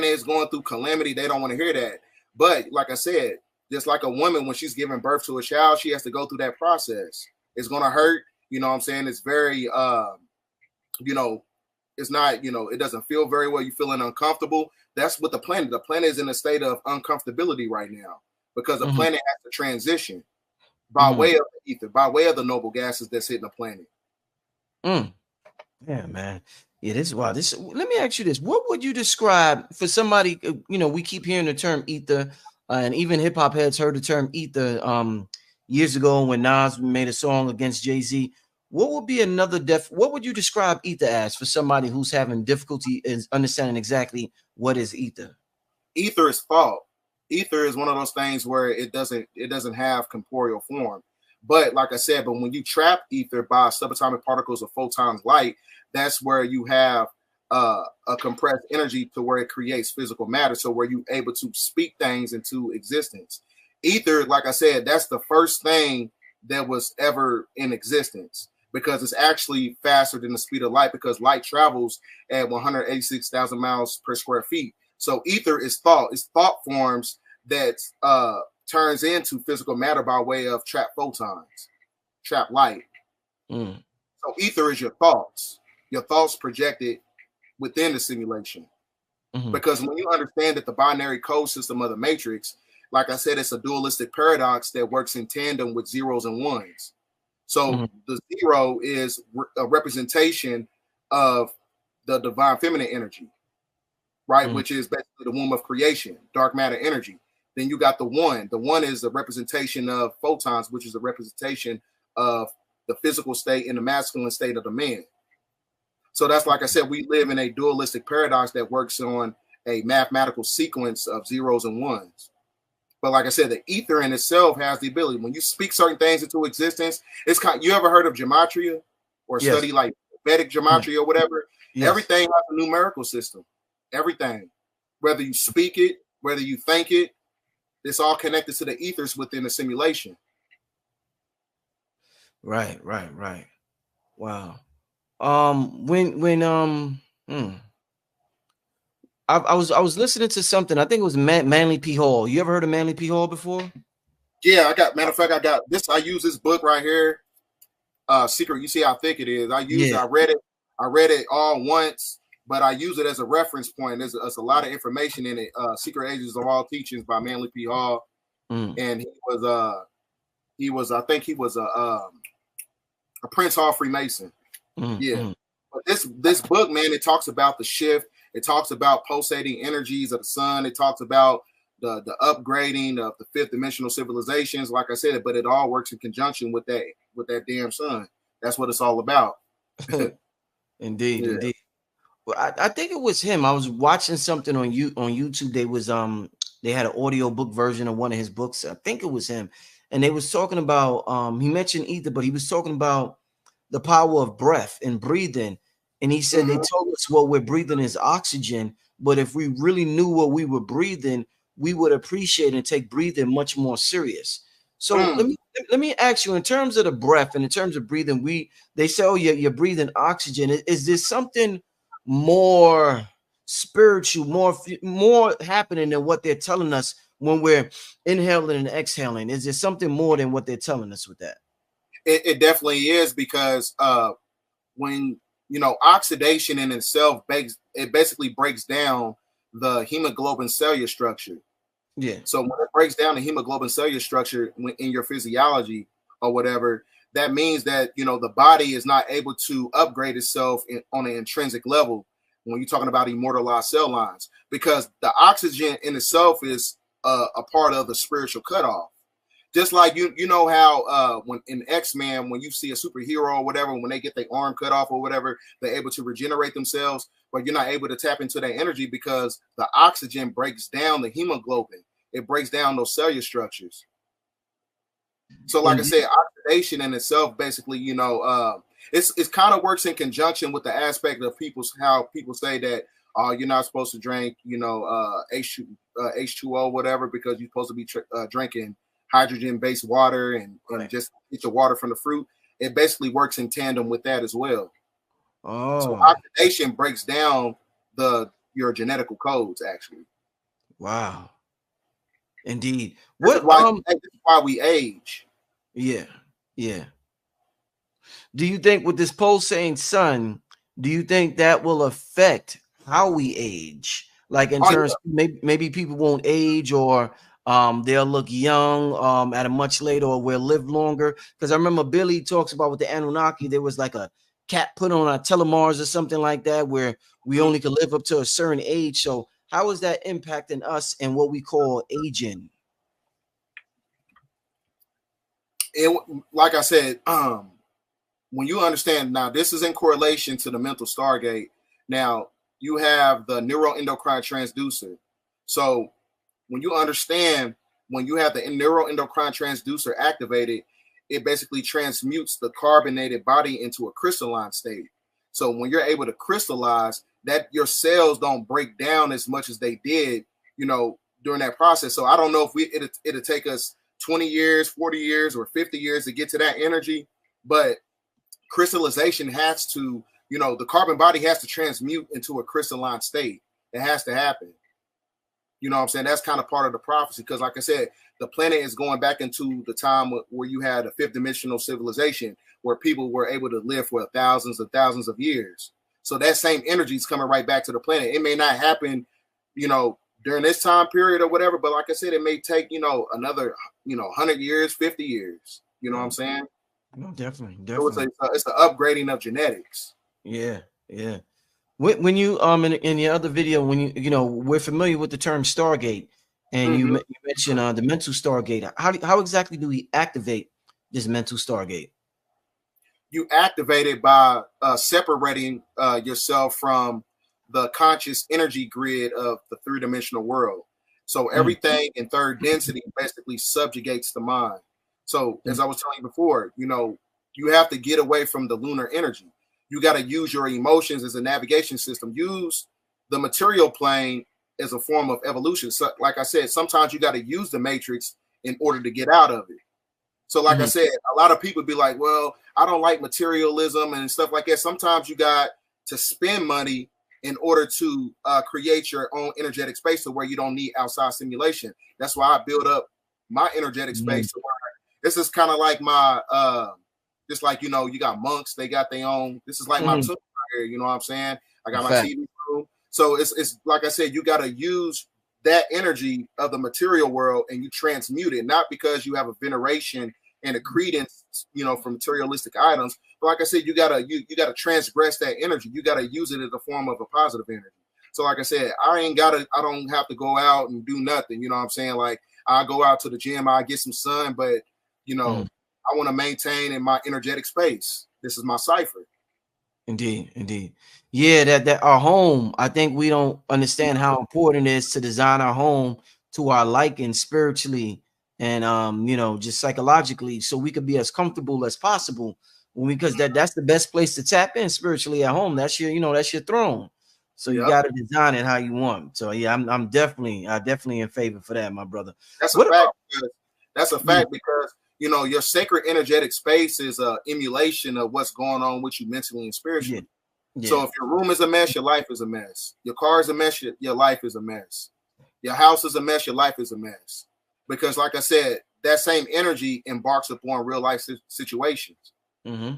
is going through calamity, they don't want to hear that. But like I said, just like a woman, when she's giving birth to a child, she has to go through that process. It's going to hurt. You know what I'm saying? It's very, you know, it's not, you know, it doesn't feel very well. You're feeling uncomfortable. That's what the planet. The planet is in a state of uncomfortability right now because the planet has to transition by way of the ether, by way of the noble gases that's hitting the planet. Yeah, man. Yeah, this is wow. This. Let me ask you this: what would you describe for somebody? You know, we keep hearing the term ether, and even hip hop heads heard the term ether years ago when Nas made a song against Jay-Z. What would be another what would you describe ether as for somebody who's having difficulty in understanding exactly what is ether? Ether is thought. Ether is one of those things where it doesn't have corporeal form. But like I said, but when you trap ether by subatomic particles of photons light, that's where you have a compressed energy to where it creates physical matter. So where you're able to speak things into existence. Ether, like I said, that's the first thing that was ever in existence because it's actually faster than the speed of light because light travels at 186,000 miles per square feet. So ether is thought. It's thought forms that turns into physical matter by way of trapped photons, trapped light. So ether is your thoughts projected within the simulation. Because when you understand that the binary code system of the matrix, like I said, it's a dualistic paradox that works in tandem with zeros and ones. So the zero is a representation of the divine feminine energy, right? Which is basically the womb of creation, dark matter energy. Then you got the one. The one is a representation of photons, which is a representation of the physical state and the masculine state of the man. So that's like I said, we live in a dualistic paradox that works on a mathematical sequence of zeros and ones. But like I said, the ether in itself has the ability. When you speak certain things into existence, it's kind. You ever heard of gematria or study like Vedic gematria or whatever? Everything has a numerical system. Everything, whether you speak it, whether you think it, it's all connected to the ethers within the simulation. Right. Wow. I was listening to something. I think it was Manley P Hall. You ever heard of Manley P Hall before? Yeah, matter of fact, I got this. I use this book right here. Secret. You see how thick it is. I read it all once, but I use it as a reference point. There's a lot of information in it. Secret Agents of All Teachings by Manley P Hall. And he was I think he was a Prince Hall Freemason. But this book, man, it talks about the shift. It talks about pulsating energies of the sun. It talks about the upgrading of the fifth dimensional civilizations, like I said, but it all works in conjunction with that damn sun. That's what it's all about. Indeed. Well, I think it was him. I was watching something on YouTube. They had an audio book version of one of his books. I think it was him, and they was talking about he mentioned ether, but he was talking about the power of breath and breathing. And he said they told us what we're breathing is oxygen, but if we really knew what we were breathing, we would appreciate and take breathing much more serious. So let me ask you, in terms of the breath and in terms of breathing, they say, oh, you're breathing oxygen. Is there something more spiritual, more happening than what they're telling us when we're inhaling and exhaling? Is there something more than what they're telling us with that? It definitely is, because when oxidation in itself basically breaks down the hemoglobin cellular structure. Yeah. So when it breaks down the hemoglobin cellular structure in your physiology or whatever, that means that the body is not able to upgrade itself on an intrinsic level when you're talking about immortalized cell lines, because the oxygen in itself is a part of the spiritual cutoff. Just like you know how when in X-Men, when you see a superhero or whatever, when they get their arm cut off or whatever, they're able to regenerate themselves, but you're not able to tap into that energy because the oxygen breaks down the hemoglobin. It breaks down those cellular structures. So like I said, oxidation in itself, basically, it's kind of works in conjunction with the aspect of how people say that you're not supposed to drink, H2O, whatever, because you're supposed to be drinking hydrogen-based water and just get your water from the fruit. It basically works in tandem with that as well. So oxidation breaks down the your genetical codes, actually. Wow. Indeed. This is why we age. Yeah. Yeah. Do you think with this pulsating sun, do you think that will affect how we age? Like in terms, maybe people won't age, or they'll look young at a much later, or will live longer. Because I remember Billy talks about with the Anunnaki, there was like a cap put on our telomeres or something like that, where we only could live up to a certain age. So how is that impacting us and what we call aging? Like I said, when you understand, now this is in correlation to the mental Stargate. Now you have the neuroendocrine transducer. So when you understand, when you have the neuroendocrine transducer activated, it basically transmutes the carbonated body into a crystalline state. So when you're able to crystallize, that your cells don't break down as much as they did, during that process. So I don't know if it'll take us 20 years, 40 years, or 50 years to get to that energy, but crystallization has to, the carbon body has to transmute into a crystalline state. It has to happen. You know what I'm saying? That's kind of part of the prophecy, because like I said, the planet is going back into the time where you had a fifth dimensional civilization where people were able to live for thousands of years. So that same energy is coming right back to the planet. It may not happen, during this time period or whatever, but like I said, it may take, another, 100 years, 50 years. You know what I'm saying? No, definitely. So it's the upgrading of genetics. Yeah. Yeah. When you in your other video, when we're familiar with the term Stargate, and you mentioned the mental Stargate. How exactly do we activate this mental Stargate? You activate it by separating yourself from the conscious energy grid of the three-dimensional world. So everything in third density basically subjugates the mind. So as I was telling you before, you have to get away from the lunar energy. You got to use your emotions as a navigation system. Use the material plane as a form of evolution. So, like I said, sometimes you got to use the matrix in order to get out of it. So, like I said, a lot of people be like, well, I don't like materialism and stuff like that. Sometimes you got to spend money in order to create your own energetic space to where you don't need outside stimulation. That's why I build up my energetic space. To where this is kind of like my just like, you got monks, they got their own. This is like my tomb right here, you know what I'm saying? I got my TV room. So it's like I said, you got to use that energy of the material world and you transmute it, not because you have a veneration and a credence, for materialistic items. But like I said, you gotta transgress that energy. You gotta use it as a form of a positive energy. So like I said, I don't have to go out and do nothing. You know what I'm saying? Like I go out to the gym, I get some sun, but I want to maintain in my energetic space. This is my cipher. Indeed. Yeah, that our home, I think we don't understand how important it is to design our home to our liking spiritually and just psychologically, so we could be as comfortable as possible, because that's the best place to tap in spiritually at home. That's that's your throne. So you got to design it how you want. So yeah, I'm definitely in favor for that, my brother. That's a fact. That's a fact because your sacred energetic space is a emulation of what's going on with you mentally and spiritually. Yeah. So if your room is a mess, your life is a mess. Your car is a mess, your life is a mess. Your house is a mess, your life is a mess. Because like I said, that same energy embarks upon real life situations. Yeah.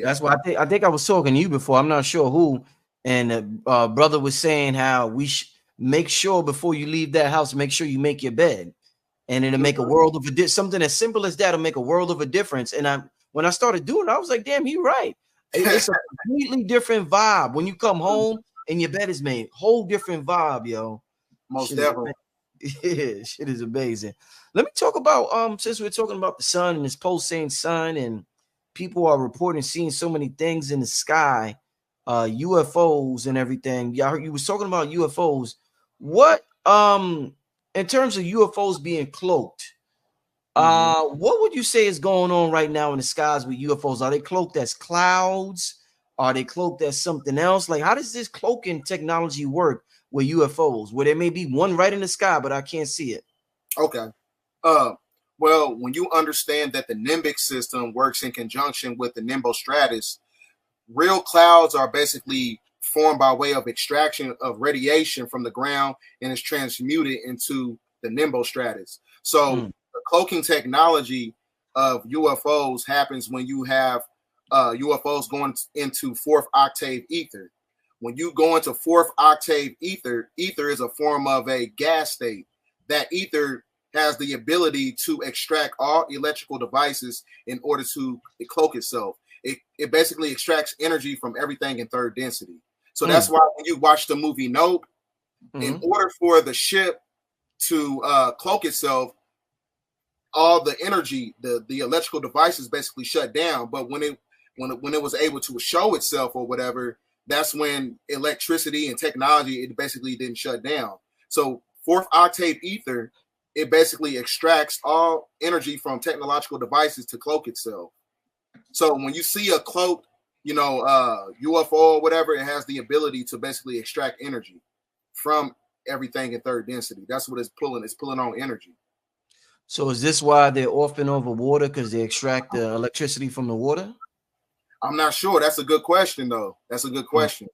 That's why I think I was talking to you before. I'm not sure who. And brother was saying how we make sure before you leave that house, make sure you make your bed. And it'll make a world of a difference. Something as simple as that will make a world of a difference. And when I started doing it, I was like, damn, he's right. It's a completely different vibe. When you come home and your bed is made, whole different vibe, yo. Most definitely. Yeah, shit is amazing. Let me talk about since we're talking about the sun and this pulsating sun, and people are reporting seeing so many things in the sky, UFOs and everything. Yeah, I heard you was talking about UFOs. What in terms of UFOs being cloaked, what would you say is going on right now in the skies with UFOs? Are they cloaked as clouds? Are they cloaked as something else? Like, how does this cloaking technology work with UFOs, where there may be one right in the sky, but I can't see it? Okay. Well, when you understand that the nimbic system works in conjunction with the nimbostratus, real clouds are basically formed by way of extraction of radiation from the ground and is transmuted into the nimbostratus. So the cloaking technology of UFOs happens when you have UFOs going into fourth octave ether. When you go into fourth octave ether, ether is a form of a gas state. That ether has the ability to extract all electrical devices in order to cloak itself. It basically extracts energy from everything in third density. So that's why when you watch the movie Nope, in order for the ship to cloak itself, all the energy, the electrical devices basically shut down. But when it was able to show itself or whatever, that's when electricity and technology, it basically didn't shut down. So fourth octave ether, it basically extracts all energy from technological devices to cloak itself. So when you see a cloaked, UFO or whatever, it has the ability to basically extract energy from everything in third density. That's what it's pulling. It's pulling on energy. So is this why they're often over water, because they extract the electricity from the water? I'm not sure. That's a good question, though. That's a good question.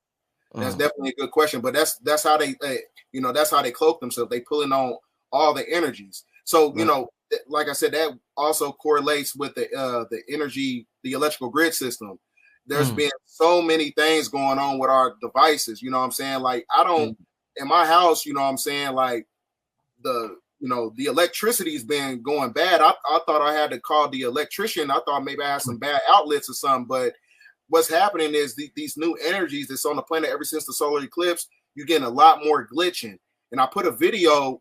That's definitely a good question. But that's how they that's how they cloak themselves. They pulling on all the energies. So like I said, that also correlates with the energy, the electrical grid system. There's been so many things going on with our devices. You know what I'm saying? Like I don't in my house. You know what I'm saying? Like the electricity's been going bad. I thought I had to call the electrician. I thought maybe I had some bad outlets or something. But what's happening is these new energies that's on the planet ever since the solar eclipse, you're getting a lot more glitching. And I put a video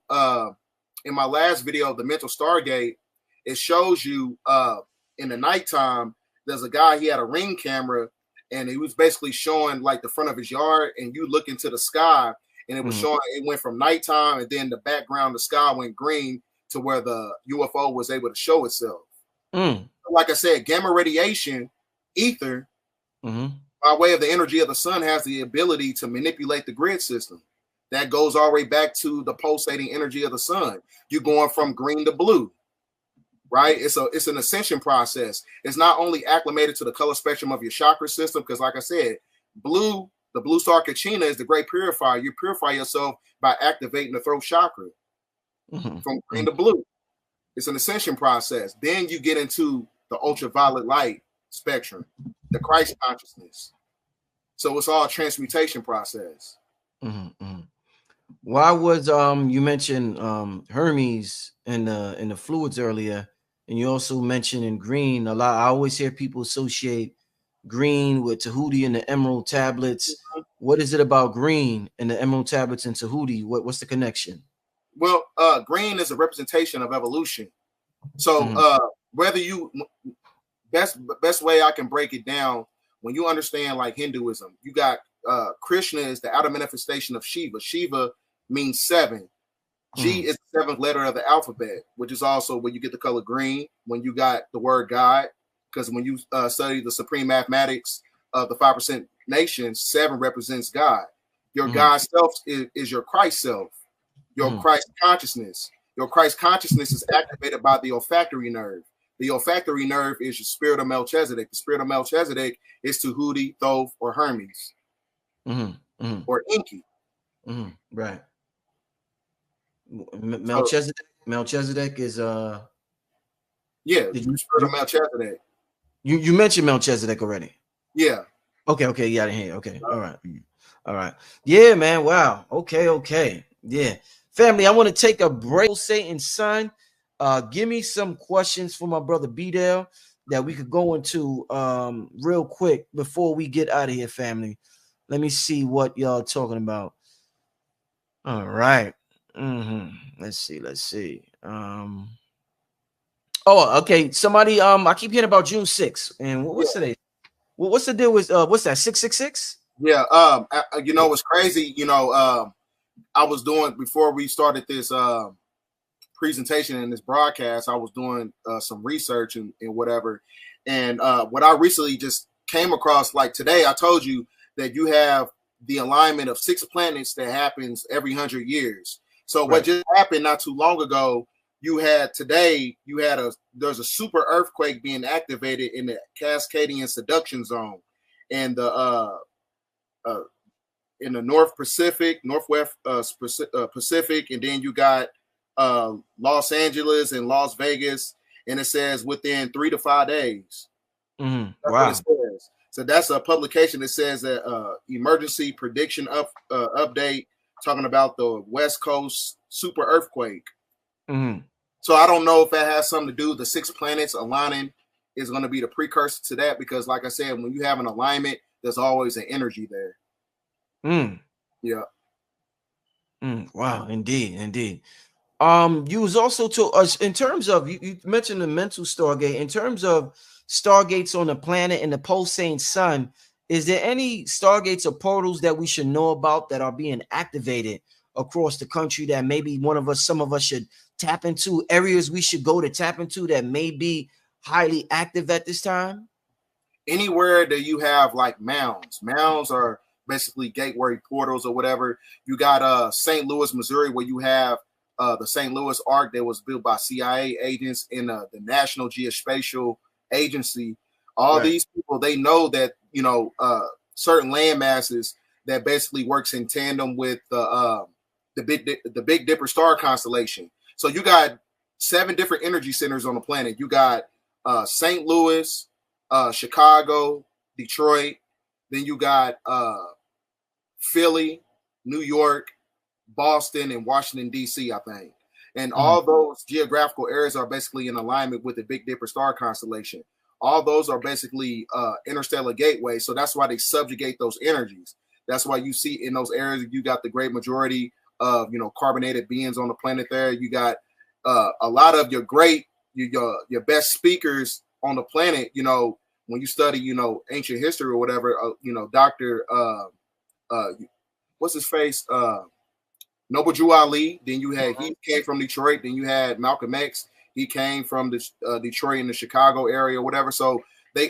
in my last video of the mental Stargate. It shows you in the nighttime, there's a guy, he had a ring camera, and he was basically showing like the front of his yard, and you look into the sky, and it was showing, it went from nighttime, and then the background, the sky went green to where the UFO was able to show itself. Like I said, gamma radiation, ether, by way of the energy of the sun, has the ability to manipulate the grid system. That goes all the way back to the pulsating energy of the sun. You're going from green to blue, right? It's an ascension process. It's not only acclimated to the color spectrum of your chakra system, because like I said, blue, the blue star Kachina is the great purifier. You purify yourself by activating the throat chakra from green to blue. It's an ascension process. Then you get into the ultraviolet light spectrum, the Christ consciousness. So it's all a transmutation process. Why was you mentioned Hermes and the fluids earlier, and you also mentioned in green a lot. I always hear people associate green with Tahuti and the emerald tablets. What is it about green and the emerald tablets and Tahuti? What's the connection? Well, green is a representation of evolution. So whether you best way I can break it down, when you understand like Hinduism, you got Krishna is the outer manifestation of Shiva. Shiva means 7. G is the 7th letter of the alphabet, which is also where you get the color green when you got the word God. Because when you study the supreme mathematics of the 5% nation, 7 represents God. Your God self is your Christ self, your Christ consciousness. Your Christ consciousness is activated by the olfactory nerve. The olfactory nerve is your spirit of Melchizedek. The spirit of Melchizedek is Tahuti, Thoth, or Hermes. Or Enki. Right. Melchizedek is the spirit of Melchizedek. You mentioned Melchizedek already. Yeah. Okay. Yeah, I didn't hear. Okay. All right. Yeah, man. Wow. Okay. Yeah. Family, I want to take a break. Satan's son. Give me some questions for my brother BDELL that we could go into real quick before we get out of here, family. Let me see what y'all talking about. All right. Let's see. Oh, okay. Somebody, I keep hearing about June 6th. And what's today? What's the deal with what's that? 666? Yeah. What's crazy, I was doing, before we started this presentation and this broadcast, I was doing some research and whatever. And what I recently just came across, like today, I told you that you have the alignment of 6 planets that happens every 100 years. So what just happened not too long ago, there's a super earthquake being activated in the Cascadian Seduction Zone. And the in the North Pacific, Northwest Pacific, and then you got Los Angeles and Las Vegas, and it says within 3 to 5 days. Mm-hmm. That's Wow. what it says. So that's a publication that says that emergency prediction update talking about the West Coast super earthquake. Mm-hmm. So I don't know if that has something to do with the 6 planets aligning is going to be the precursor to that, because like I said, when you have an alignment, there's always an energy there. Yeah. Wow, indeed. You was also to us in terms of you mentioned the mental Stargate. In terms of Stargates on the planet and the pulsating sun, is there any Stargates or portals that we should know about that are being activated across the country that maybe some of us should tap into, areas we should go to tap into that may be highly active at this time? Anywhere that you have like mounds are basically gateway portals or whatever. You got St. Louis, Missouri, where you have the St. Louis Arc that was built by CIA agents in the National Geospatial Agency. All these people, they know that, you know, certain land masses that basically works in tandem with the Big Dipper star constellation. So you got 7 different energy centers on the planet. You got St. Louis, Chicago, Detroit. Then you got Philly, New York, Boston, and Washington, D.C., I think. And all those geographical areas are basically in alignment with the Big Dipper star constellation. All those are basically interstellar gateways. So that's why they subjugate those energies. That's why you see in those areas, you got the great majority of, you know, carbonated beings on the planet there. You got a lot of your your best speakers on the planet, you know, when you study, you know, ancient history or whatever, you know, Dr. What's his face? Noble Drew Ali. Then you had, he came from Detroit. Then you had Malcolm X. He came from the Detroit and the Chicago area, whatever. So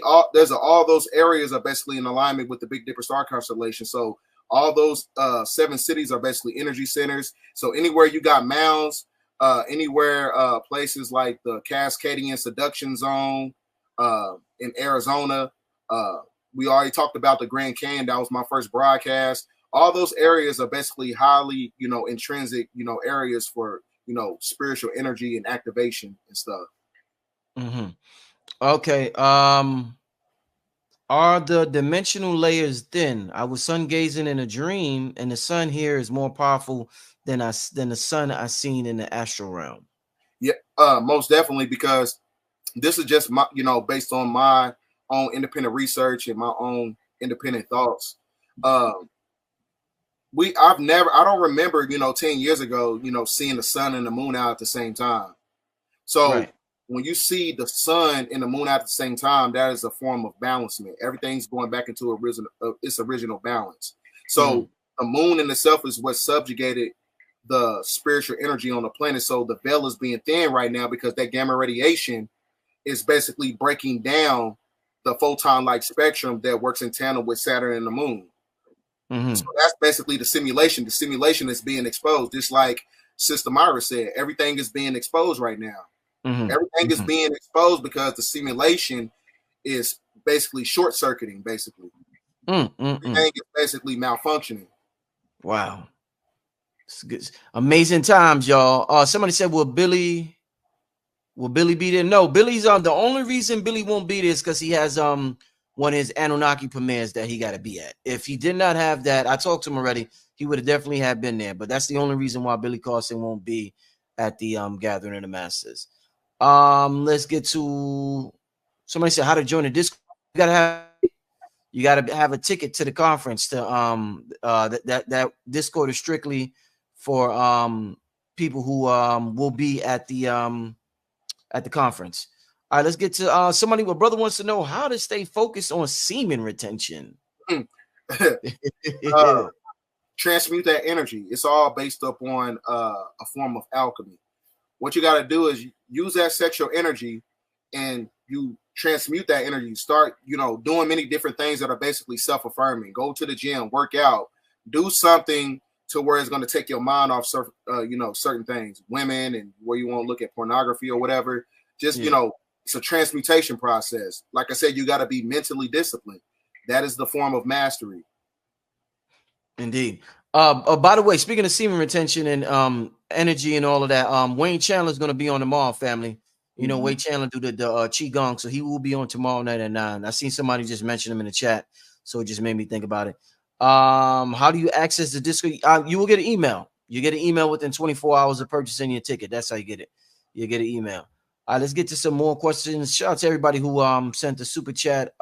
all those areas are basically in alignment with the Big Dipper star constellation. So all those 7 cities are basically energy centers. So anywhere you got mounds, anywhere places like the Cascadian Seduction Zone in Arizona. We already talked about the Grand Canyon. That was my first broadcast. All those areas are basically highly, you know, intrinsic, you know, areas for, you know, spiritual energy and activation and stuff. Okay. Are the dimensional layers thin? I was sun gazing in a dream, and the sun here is more powerful than the sun I seen in the astral realm. Yeah, most definitely, because this is just my, you know, based on my own independent research and my own independent thoughts. I don't remember, you know, 10 years ago, you know, seeing the sun and the moon out at the same time. So when you see the sun and the moon out at the same time, that is a form of balancement. Everything's going back into its original balance. So the moon in itself is what subjugated the spiritual energy on the planet. So the veil is being thin right now because that gamma radiation is basically breaking down the photon-like spectrum that works in tandem with Saturn and the moon. So that's basically the simulation. The simulation is being exposed, just like Sister Myra said. Everything is being exposed right now. Everything is being exposed because the simulation is basically short-circuiting. Basically, everything is basically malfunctioning. Wow, it's good. Amazing times, y'all. Somebody said, "Will Billy be there?" No, Billy's the only reason Billy won't be there is because he has one of his Anunnaki premieres that he got to be at. If he did not have that, I talked to him already, he would have definitely have been there. But that's the only reason why Billy Carson won't be at the gathering of the Masters. Let's get to somebody said how to join the Discord. You gotta have a ticket to the conference. To that Discord is strictly for people who will be at the conference. All right, let's get to somebody. What brother wants to know how to stay focused on semen retention. Transmute that energy. It's all based upon a form of alchemy. What you got to do is use that sexual energy and you transmute that energy. Start, you know, doing many different things that are basically self-affirming. Go to the gym, work out, do something to where it's going to take your mind off, you know, certain things, women, and where you want to look at pornography or whatever. Just, you know, it's a transmutation process. Like I said, you got to be mentally disciplined. That is the form of mastery. Indeed. By the way, speaking of semen retention and energy and all of that, Wayne Chandler is going to be on tomorrow, family. You know, Wayne Chandler do the Qigong, so he will be on tomorrow night at 9. I seen somebody just mention him in the chat, so it just made me think about it. How do you access the Discord? You will get an email. You get an email within 24 hours of purchasing your ticket. That's how you get it. You get an email. All right, let's get to some more questions. Shout out to everybody who sent the super chat.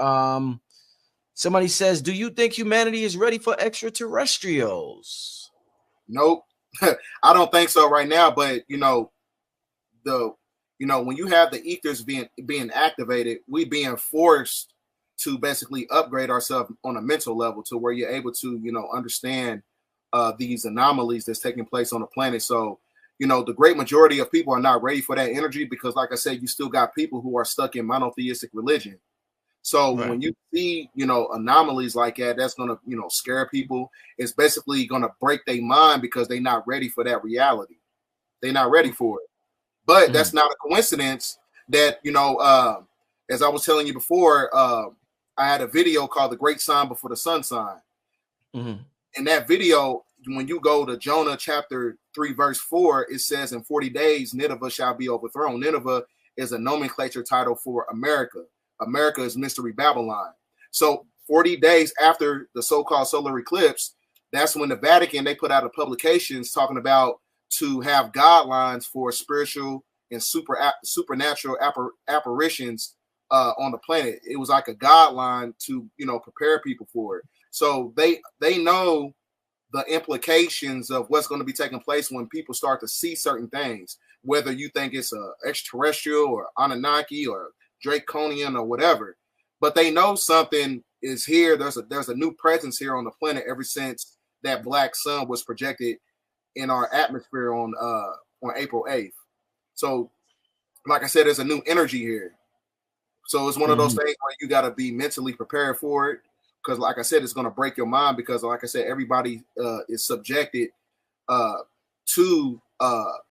Somebody says, do you think humanity is ready for extraterrestrials? Nope. I don't think so right now, but when you have the ethers being activated, we being forced to basically upgrade ourselves on a mental level to where you're able to, understand these anomalies that's taking place on the planet. So, the great majority of people are not ready for that energy because, like I said, you still got people who are stuck in monotheistic religion. So when you see, anomalies like that, that's going to, scare people. It's basically going to break their mind because they're not ready for that reality. They're not ready for it. But that's not a coincidence that, as I was telling you before, I had a video called The Great Sign Before the Sun Sign. In that video, when you go to Jonah chapter 3, verse 4, it says in 40 days, Nineveh shall be overthrown. Nineveh is a nomenclature title for America. America is Mystery Babylon. So 40 days after the so-called solar eclipse, that's when the Vatican, they put out a publications talking about to have guidelines for spiritual and supernatural apparitions on the planet. It was like a guideline to, prepare people for it. So they know the implications of what's going to be taking place when people start to see certain things, whether you think it's a extraterrestrial or Anunnaki or Draconian or whatever, but they know something is here. There's a new presence here on the planet ever since that black sun was projected in our atmosphere on April 8th. So, like I said, there's a new energy here. So it's one of those things where you got to be mentally prepared for it because, like I said, it's going to break your mind because, like I said, everybody is subjected to